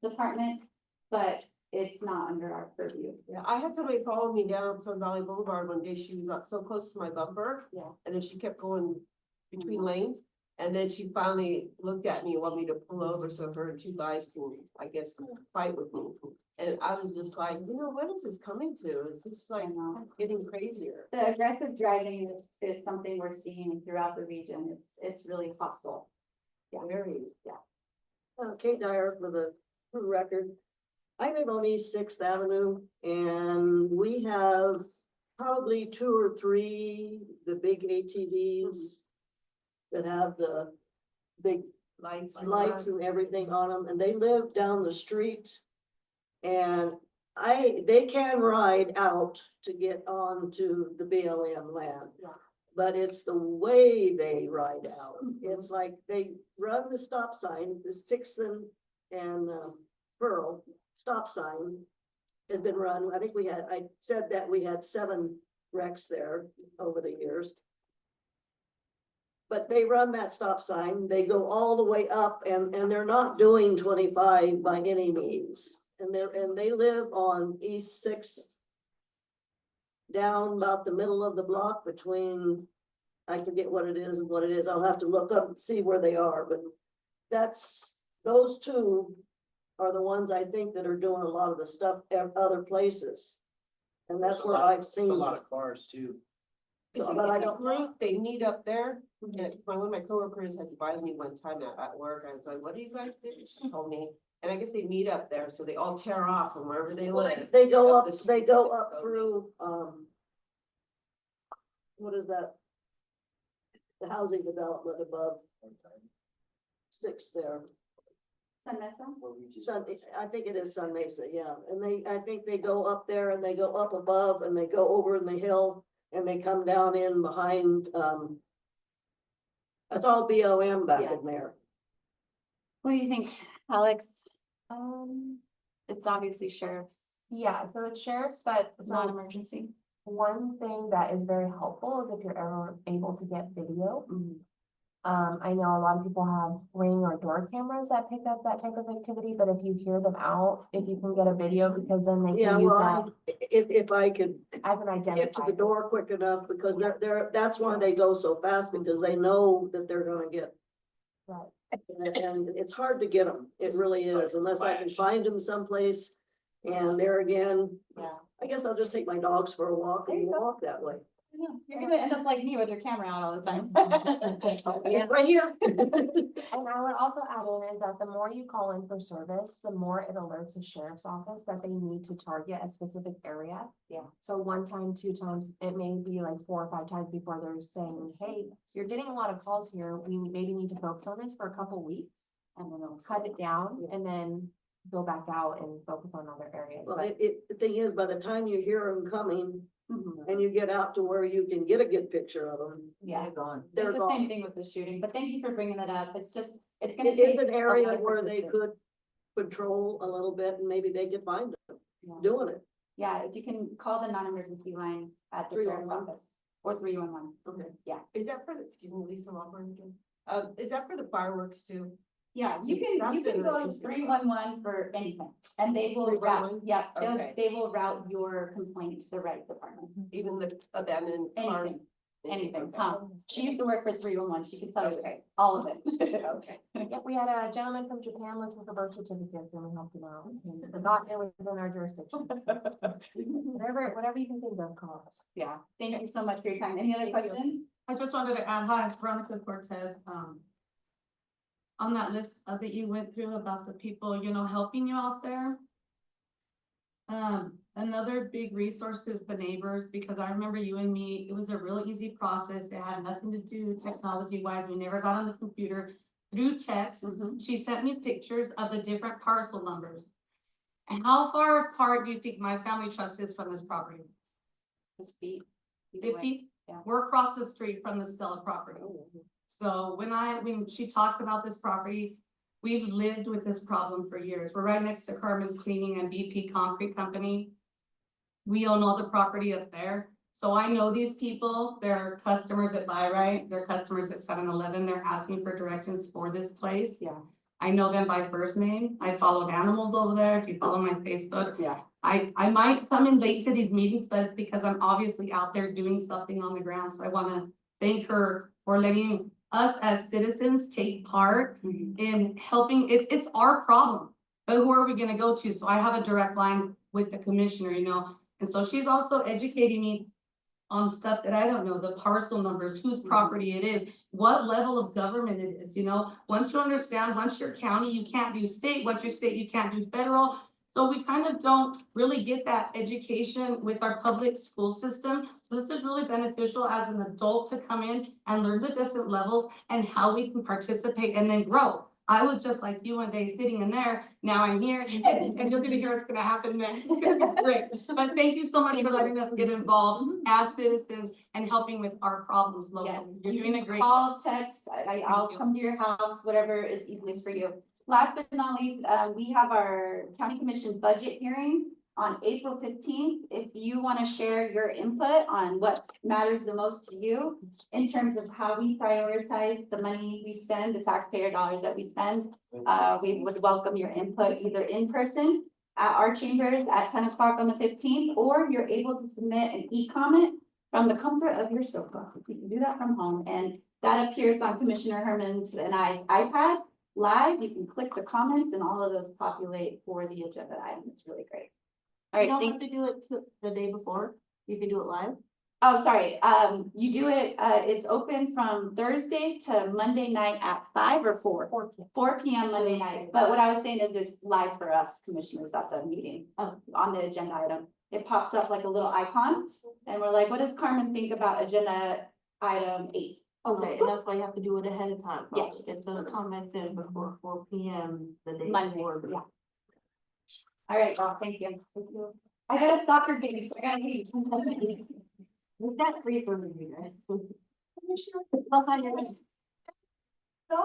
L: department, but it's not under our purview.
M: Yeah, I had somebody follow me down Sun Valley Boulevard one day. She was up so close to my bumper.
L: Yeah.
M: And then she kept going between lanes. And then she finally looked at me and wanted me to pull over so her and two guys can, I guess, fight with me. And I was just like, you know, what is this coming to? It's just like
L: I know.
M: getting crazier.
L: The aggressive driving is something we're seeing throughout the region. It's really hostile. Yeah.
M: Very.
N: Kate Dyer for the record. I live on East Sixth Avenue and we have probably 2 or 3, the big ATVs that have the big lights and everything on them, and they live down the street. And they can ride out to get onto the BLM land. But it's the way they ride out. It's like they run the stop sign, the 6th and Pearl stop sign has been run. I think I said that we had 7 wrecks there over the years. But they run that stop sign, they go all the way up and they're not doing 25 by any means. And they live on East Sixth. Down about the middle of the block between, I forget what it is and what it is. I'll have to look up and see where they are, but those 2 are the ones I think that are doing a lot of the stuff at other places. And that's where I've
I: It's
N: seen.
I: a lot of cars too.
M: If you
N: But I
M: get the
N: don't-
M: group, they meet up there. And one of my coworkers had invited me one time at work. I was like, what do you guys do? She told me, And I guess they meet up there, so they all tear off from wherever they
N: Well,
M: live.
N: they go up,
M: this-
N: they go up through, what is that? The housing development above Sixth there.
L: San Mesa?
N: I think it is Sun Mesa, yeah, and I think they go up there and they go up above and they go over in the hill and they come down in behind, that's all BOM back
L: Yeah.
N: in there.
L: What do you think, Alex?
K: It's obviously sheriff's. Yeah, so it's sheriff's, but
L: It's non-emergency.
K: one thing that is very helpful is if you're ever able to get video. I know a lot of people have Ring or door cameras that pick up that type of activity, but if you hear them out, if you can get a video, because then they
N: Yeah,
K: can use
N: well,
K: that
N: if I could
K: as an
N: get to the
K: identifier.
N: door quick enough, because that's why they go so fast, because they know that they're gonna get.
K: Right.
N: And it's hard to get them, it really is, unless I can find them someplace. And there again,
L: Yeah.
N: I guess I'll just take my dogs for a walk and walk that way.
L: Yeah, you're gonna end up like me with your camera out all the time.
N: It's right here.
K: And I would also add in is that the more you call in for service, the more it alerts the sheriff's office that they need to target a specific area.
L: Yeah.
K: So 1 time, 2 times, it may be like 4 or 5 times before they're saying, hey, you're getting a lot of calls here. We maybe need to focus on this for a couple weeks. And then they'll cut it down and then go back out and focus on other areas.
N: Well,
K: But
N: the thing is, by the time you hear them coming
L: Mhm.
N: and you get out to where you can get a good picture of them,
L: Yeah,
M: They're gone.
N: they're
L: it's the same
N: gone.
L: thing with the shooting, but thank you for bringing that up. It's just, it's gonna
N: It
L: take.
N: is an
L: a lot
N: area
L: of
N: where they
L: persistence.
N: could patrol a little bit and maybe they could find them
L: Yeah.
N: doing it.
L: Yeah, if you can call the non-emergency line at the sheriff's
N: 311.
L: office or 311.
N: Okay.
M: Is that for the, excuse me, Lisa Walker again? Is that for the fireworks too?
L: Yeah, you can
M: That's
L: go to
M: been-
L: 311 for anything, and they will route,
M: 311?
L: yeah,
M: Okay.
L: they will route your complaint to the right department.
M: Even the abandoned cars?
L: Anything, huh? She used to work for 311, she could tell you
M: Okay.
L: all of it.
M: Okay.
K: yep, we had a gentleman from Japan looking for birth certificates and we helped him out. And not within our jurisdiction. Whatever you can think of, call us.
L: Yeah, thank you so much for your time. Any other questions?
O: I just wanted to add, hi, Veronica Cortez, on that list that you went through about the people, helping you out there. Another big resource is the neighbors, because I remember you and me, it was a real easy process. It had nothing to do technology wise. We never got on the computer. Through text, she sent me pictures of the different parcel numbers. And how far apart do you think my family trust is from this property?
L: Just beat.
O: 50?
L: Yeah.
O: We're across the street from the Stella property. So when she talks about this property, we've lived with this problem for years. We're right next to Carmen's Cleaning and BP Concrete Company. We own all the property up there. So I know these people, they're customers at Buy Right, they're customers at 7-Eleven. They're asking for directions for this place.
L: Yeah.
O: I know them by first name. I followed animals over there. If you follow my Facebook.
L: Yeah.
O: I might come in late to these meetings, but it's because I'm obviously out there doing something on the ground. So I wanna thank her for letting us as citizens take part in helping. It's our problem. But who are we gonna go to? So I have a direct line with the commissioner, and so she's also educating me on stuff that I don't know, the parcel numbers, whose property it is, what level of government it is, Once you understand, once you're county, you can't do state, once you're state, you can't do federal. So we kind of don't really get that education with our public school system. So this is really beneficial as an adult to come in and learn the different levels and how we can participate and then grow. I was just like you one day sitting in there, now I'm here, and you're gonna hear what's gonna happen next. It's gonna be great. But thank you so much for letting us get involved as citizens and helping with our problems
L: Yes,
O: locally. You're
L: you
O: doing a
L: can
O: great.
L: call, text, I'll
O: you.
L: come to your house, whatever is easiest for you. Last but not least, we have our county commission budget hearing on April 15th. If you want to share your input on what matters the most to you in terms of how we prioritize the money we spend, the taxpayer dollars that we spend, we would welcome your input either in person at our chambers at 10 o'clock on the 15th, or you're able to submit an e-comment from the comfort of your sofa. You can do that from home, and that appears on Commissioner Herman and I's iPad live. You can click the comments and all of those populate for the agenda item. It's really great. All right,
E: You don't have to do it the day before, you can do it live?
L: Oh, sorry, you do it, it's open from Thursday to Monday night at 5 or 4?
K: 4 p.m.
L: 4 p.m. Monday night, but what I was saying is it's live for us commissioners at the meeting, on the agenda item. It pops up like a little icon, and we're like, what does Carmen think about agenda item 8?
E: Okay, and that's why you have to do it ahead of time. probably.
L: Yes.
E: Get those comments in before 4 p.m. the day
L: Monday,
E: before.
L: yeah. All right, well, thank you. Thank you. I got a soccer game, so I gotta leave.
E: That's free for me, you guys.
A: So,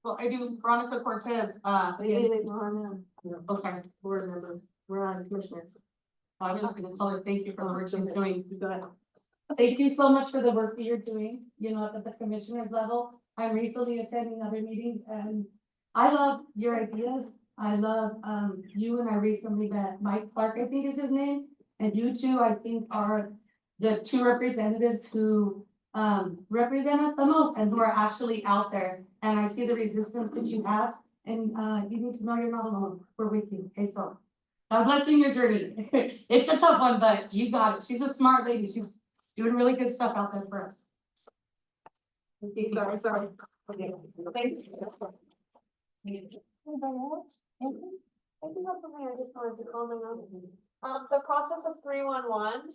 D: Well, I do Veronica Cortez,
E: Wait, no, I'm
D: oh, sorry.
E: board member, we're on commissioners.
D: I was just gonna tell her thank you for the work she's doing.
E: Go ahead.
O: Thank you so much for the work that you're doing, you know, at the commissioners level. I'm recently attending other meetings and I love your ideas. I love, you and I recently met Mike Clark, I think is his name. And you two, I think, are the two representatives who, represent us the most and who are actually out there. And I see the resistance that you have and, you need to know you're not alone. We're with you. Okay, so God bless you in your journey. It's a tough one, but you got it. She's a smart lady. She's doing really good stuff out there for us.
A: sorry.
O: Okay.
A: Thank you. Anybody else? Anything?
P: I do have something I just wanted to comment on. The process of 311.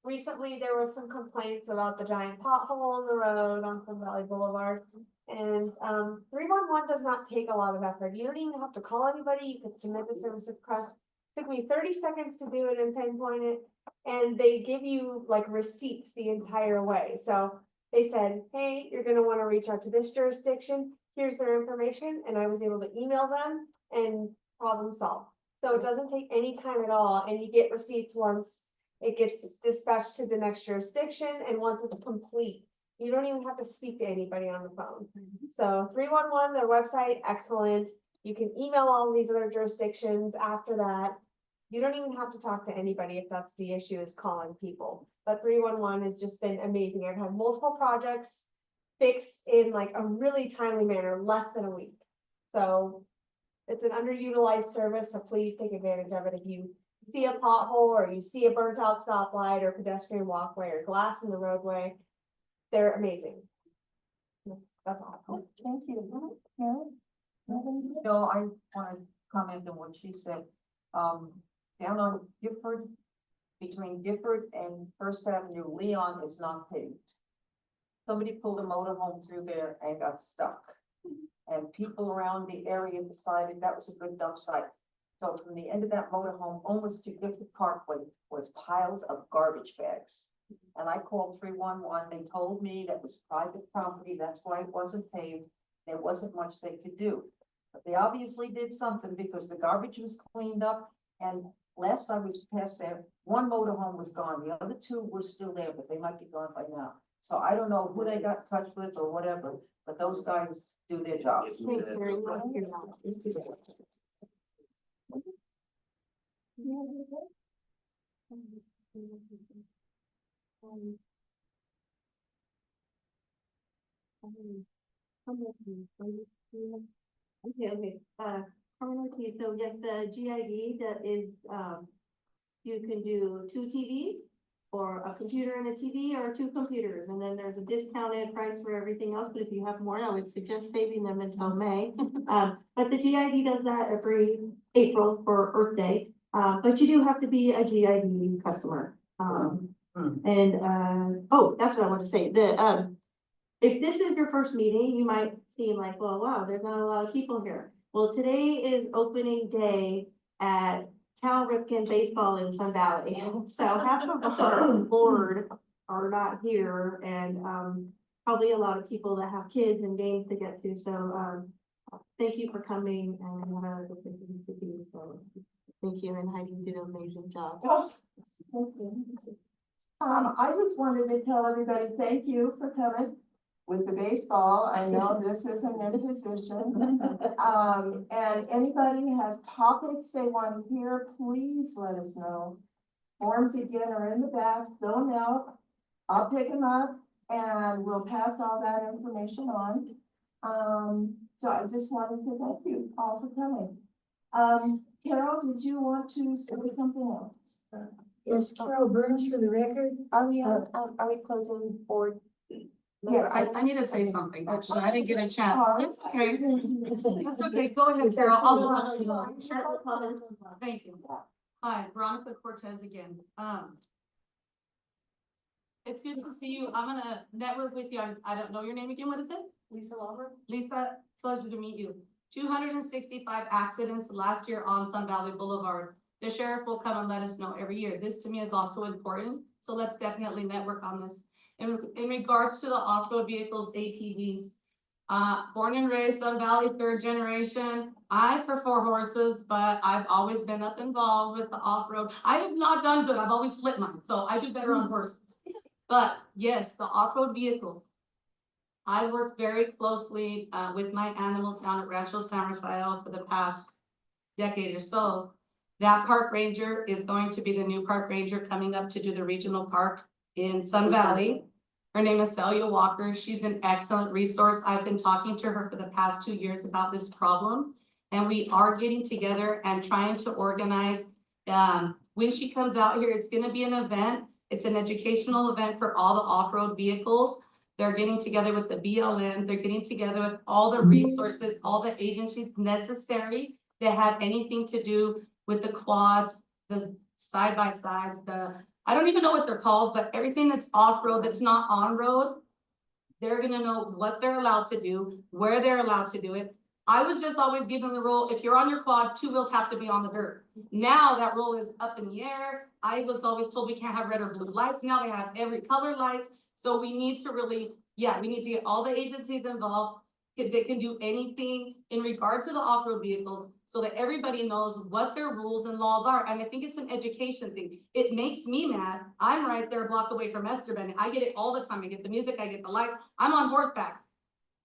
P: Recently, there were some complaints about the giant pothole on the road on Sun Valley Boulevard. And 311 does not take a lot of effort. You don't even have to call anybody. You could submit the service request. Took me 30 seconds to do it and pinpoint it. And they give you like receipts the entire way. So they said, hey, you're gonna want to reach out to this jurisdiction. Here's their information. And I was able to email them and problem solved. So it doesn't take any time at all. And you get receipts once it gets dispatched to the next jurisdiction and once it's complete. You don't even have to speak to anybody on the phone. So 311, their website, excellent. You can email all these other jurisdictions after that. You don't even have to talk to anybody if that's the issue, is calling people. But 311 has just been amazing. I've had multiple projects fixed in like a really timely manner, less than a week. So it's an underutilized service, so please take advantage of it. If you see a pothole or you see a burnt out stoplight or pedestrian walkway or glass in the roadway, they're amazing. That's all.
A: Thank you. Karen?
Q: No, I want to comment on what she said. Down on Gifford, between Gifford and First Avenue, Leon is not paved. Somebody pulled a motorhome through there and got stuck. And people around the area decided that was a good dump site. So from the end of that motorhome almost to Gifford Parkway was piles of garbage bags. And I called 311, they told me that was private property, that's why it wasn't paved. There wasn't much they could do. But they obviously did something because the garbage was cleaned up. And last I was past there, one motorhome was gone, the other two were still there, but they might be gone by now. So I don't know who they got in touch with or whatever, but those guys do their job.
E: Thanks very much. Okay, Carmen Ortiz, so yes, the GID that is, you can do 2 TVs or a computer and a TV or 2 computers, and then there's a discounted price for everything else, but if you have more, I would suggest saving them until May. But the GID does that every April for Earth Day, but you do have to be a GID customer. Oh, that's what I want to say, if this is your first meeting, you might seem like, well, wow, there's not a lot of people here. Well, today is opening day at Cal Ripken Baseball in Sun Valley. So half of our board are not here and probably a lot of people that have kids and games to get to. So thank you for coming and what a good thing to be. So thank you, and Heidi did an amazing job.
A: Thank you. I just wanted to tell everybody, thank you for coming with the baseball. I know this is an imposition. And anybody has topics they want to hear, please let us know. Forms again are in the back, fill them out. I'll pick them up and we'll pass all that information on. So I just wanted to thank you all for coming. Carol, did you want to say something else?
C: Yes, Carol Burns for the record.
K: Are we closing board?
C: Yes.
O: I need to say something, actually, I didn't get a chance.
C: Oh.
O: That's okay. That's okay, go ahead, Carol. Thank you. Hi, Veronica Cortez again. It's good to see you. I'm gonna network with you. I don't know your name again. What is it?
E: Lisa Lawler?
O: Lisa, pleasure to meet you. 265 accidents last year on Sun Valley Boulevard. The sheriff will come and let us know every year. This to me is also important, so let's definitely network on this. In regards to the off-road vehicles, ATVs, born and raised Sun Valley, third generation. I prefer horses, but I've always been up involved with the off-road. I have not done good. I've always flipped mine, so I do better on horses. But yes, the off-road vehicles. I worked very closely with my animals down at Rancho San Rafael for the past decade or so. That park ranger is going to be the new park ranger coming up to do the regional park in Sun Valley. Her name is Celia Walker. She's an excellent resource. I've been talking to her for the past 2 years about this problem. And we are getting together and trying to organize. When she comes out here, it's gonna be an event. It's an educational event for all the off-road vehicles. They're getting together with the BLM. They're getting together with all the resources, all the agencies necessary that have anything to do with the quads, the side-by-sides, I don't even know what they're called, but everything that's off-road, that's not on-road, they're gonna know what they're allowed to do, where they're allowed to do it. I was just always given the rule, if you're on your quad, 2 wheels have to be on the dirt. Now that rule is up in the air. I was always told we can't have red or blue lights. Now they have every color lights. So we need to really, we need to get all the agencies involved. They can do anything in regards to the off-road vehicles so that everybody knows what their rules and laws are. And I think it's an education thing. It makes me mad. I'm right there a block away from Esteban. I get it all the time. I get the music, I get the lights. I'm on horseback.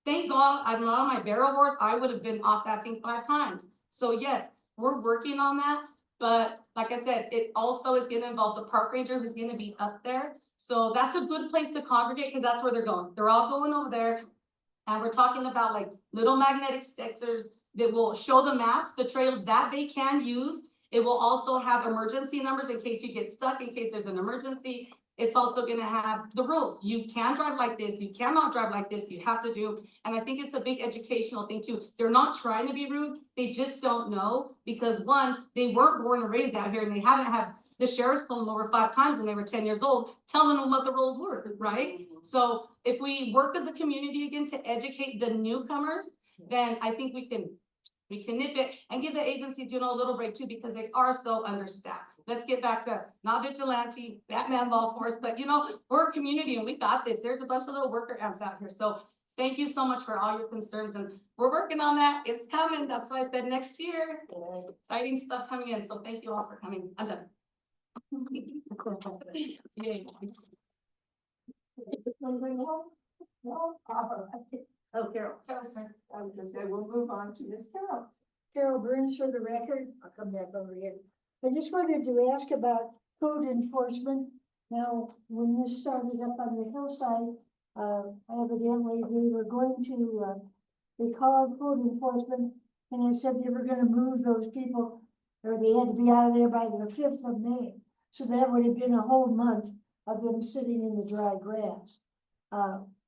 O: Thank God I'm not on my barrel horse. I would have been off that thing 5 times. So yes, we're working on that. But like I said, it also is gonna involve the park ranger who's gonna be up there. So that's a good place to congregate because that's where they're going. They're all going over there. And we're talking about like little magnetic stickers that will show the maps, the trails that they can use. It will also have emergency numbers in case you get stuck, in case there's an emergency. It's also gonna have the rules. You can drive like this, you cannot drive like this, you have to do. And I think it's a big educational thing too. They're not trying to be rude, they just don't know. Because one, they weren't born and raised out here and they haven't had the sheriff's pulled them over 5 times when they were 10 years old, telling them what the rules were, right? So if we work as a community again to educate the newcomers, then I think we can nip it and give the agency, a little break too, because they are so understaffed. Let's get back to not vigilante, Batman law force, but we're a community and we got this. There's a bunch of little worker ants out here. So thank you so much for all your concerns and we're working on that. It's coming. That's why I said next year. Exciting stuff coming in. So thank you all for coming. I'm done. Yay.
A: Oh, Carol. Sir. I was gonna say, we'll move on to Miss Carol.
C: Carol Burns for the record. I'll come back over here. I just wanted to ask about code enforcement. Now, when this started up on the hillside, evidently they were going to, they called code enforcement and they said they were gonna move those people, or they had to be out of there by the 5th of May. So that would have been a whole month of them sitting in the dry grass.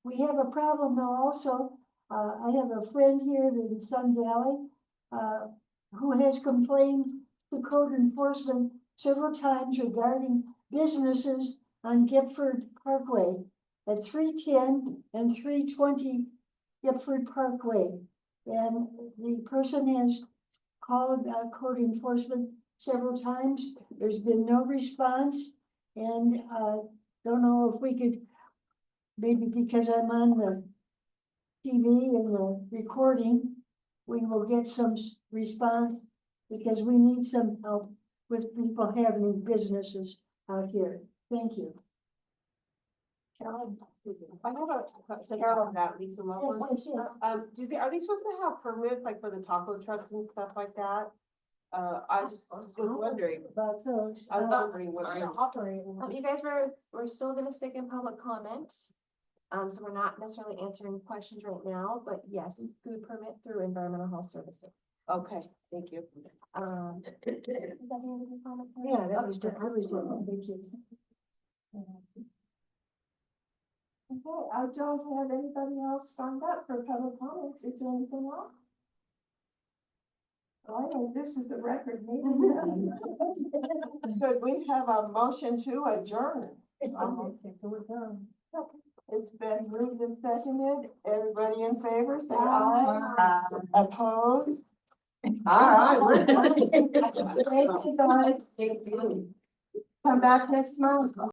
C: We have a problem though also. I have a friend here in Sun Valley who has complained to code enforcement several times regarding businesses on Gipford Parkway at 310 and 320 Gipford Parkway. And the person has called code enforcement several times. There's been no response. And don't know if we could, maybe because I'm on the TV and the recording, we will get some response because we need some help with people having businesses out here. Thank you.
M: Carol, I have a Carol on that, Lisa Loveland. Are they supposed to have permits like for the taco trucks and stuff like that? I just was wondering.
C: About those.
M: I was wondering what.
K: You guys we're still gonna stick in public comment. So we're not necessarily answering questions right now, but yes, food permit through Environmental Health Services.
M: Okay, thank you.
K: Is that the end of your comment?
C: Yeah, that was, I was done, thank you.
A: Okay, I don't have anybody else signed up for public comments. Is there anything else? Oh, I know this is the record meeting. Could we have a motion to adjourn? It's been moved and seconded. Everybody in favor, say aye. Opposed?
M: All right, we're done.
A: Thank you, guys. Come back next month.